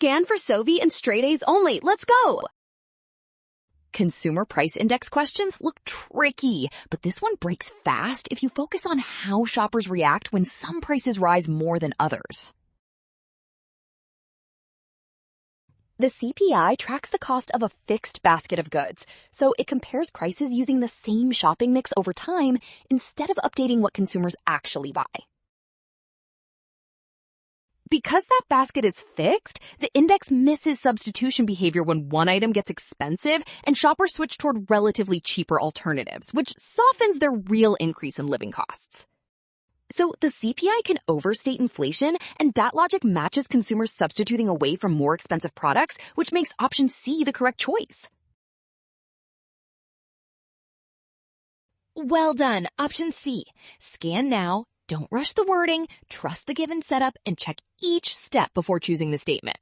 Scan for Sovi and straight A's only. Let's go! Consumer price index questions look tricky, but this one breaks fast if you focus on how shoppers react when some prices rise more than others. The CPI tracks the cost of a fixed basket of goods, so it compares prices using the same shopping mix over time instead of updating what consumers actually buy. Because that basket is fixed, the index misses substitution behavior when one item gets expensive and shoppers switch toward relatively cheaper alternatives, which softens their real increase in living costs. So the CPI can overstate inflation, and that logic matches consumers substituting away from more expensive products, which makes option C the correct choice. Well done, option C. Scan now. Don't rush the wording, trust the given setup, and check each step before choosing the statement.